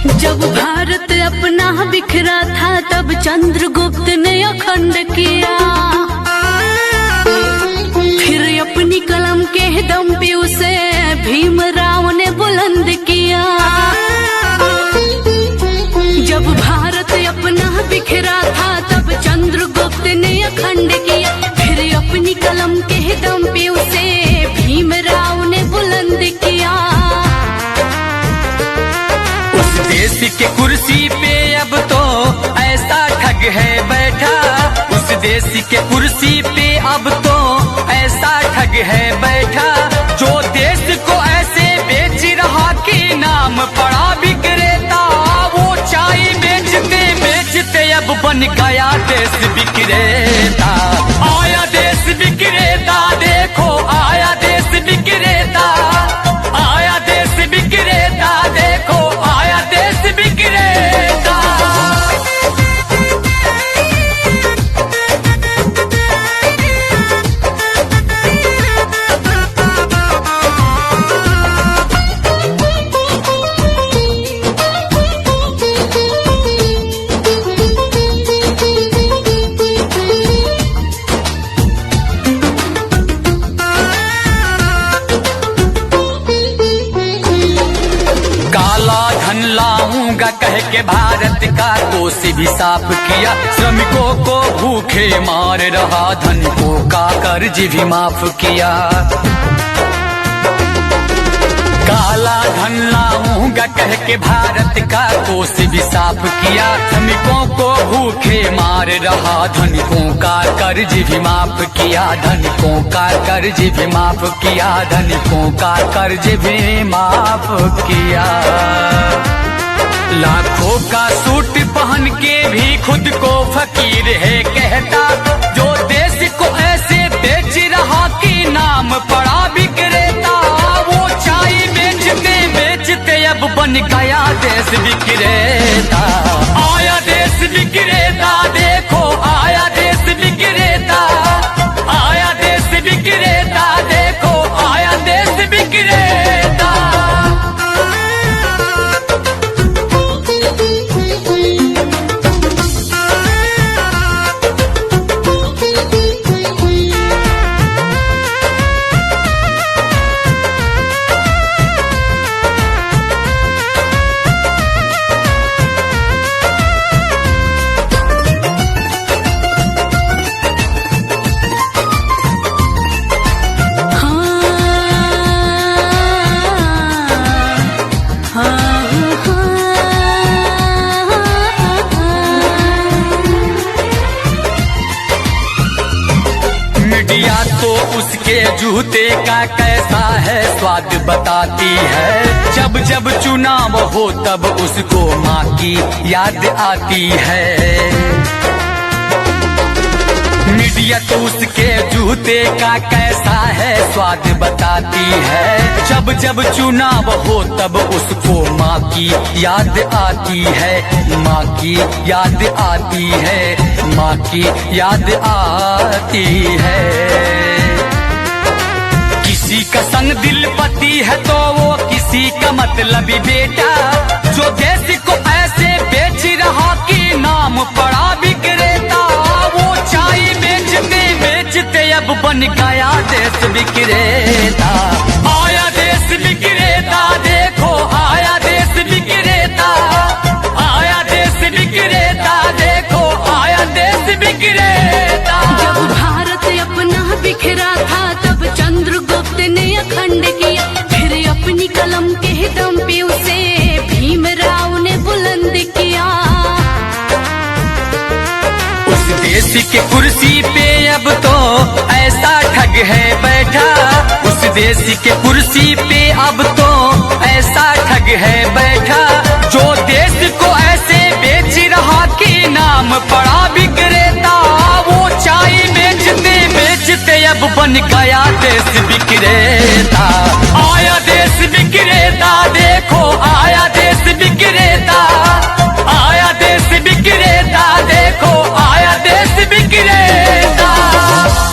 जब भारत अपना बिखरा था तब चंद्रगुप्त ने अखंड किया, फिर अपनी कलम के दम पे उसे भीमराव ने बुलंद किया। जब भारत अपना बिखरा था तब चंद्रगुप्त ने अखंड किया, फिर अपनी कलम के दम पे उसे भीमराव ने बुलंद किया। उस देश के कुर्सी पे अब तो ऐसा ठग है बैठा, उस देश के कुर्सी पे अब तो ऐसा ठग है बैठा, जो देश को ऐसे बेच रहा कि नाम पड़ा विक्रेता। वो चाय बेचते बेचते अब बन गया देश विक्रेता। आया देश विक्रेता, देखो आया देश विक्रेता, आया देश विक्रेता, देखो आया देश विक्रेता। लाऊंगा कह के भारत का कोष भी साफ किया, श्रमिकों को भूखे मार रहा, धनिकों का कर्ज भी माफ किया। काला धन लाऊंगा कह के भारत का कोष भी साफ किया, श्रमिकों को भूखे मार रहा, धनिकों का कर्ज भी माफ किया, धनिकों का कर्ज भी माफ किया, धनिकों का कर्ज भी माफ किया। लाखों का सूट पहन के भी खुद को फकीर है कहता, जो देश को ऐसे बेच रहा कि नाम पड़ा विक्रेता। वो चाय बेचते बेचते अब बन गया देश विक्रेता। आया देश विक्रेता, देखो आया देश विक्रेता, आया देश विक्रेता, देखो आया देश विक्रेता। मीडिया तो उसके जूते का कैसा है स्वाद बताती है, जब जब चुनाव हो तब उसको माँ की याद आती है। मीडिया तो उसके जूते का कैसा है स्वाद बताती है, जब जब चुनाव हो तब उसको माँ की याद आती है, माँ की याद आती है, माँ की याद आती है। किसी का संग दिल पति है तो वो किसी का मतलबी बेटा, जो देश को ऐसे बेच रहा कि नाम पड़ा विक्रेता। वो चाय बेचते बेचते अब बन गया देश विक्रेता। आया देश विक्रेता, देखो आया देश विक्रेता, आया देश विक्रेता, देखो आया देश विक्रेता। जब भारत अपना बिखरा था तब चंद्रगुप्त ने अखंड किया, फिर अपनी कलम के दम पे उसे भीमराव ने बुलंद किया। उस देश के कुर्सी पे अब तो ऐसा ठग है बैठा, उस देश के कुर्सी पे अब तो ऐसा ठग है बैठा, जो देश को ऐसे बेच रहा कि नाम पड़ा विक्रेता। वो चाय बेचते बेचते अब बन गया देश विक्रेता। आया देश विक्रेता, देखो आया देश विक्रेता, आया देश विक्रेता।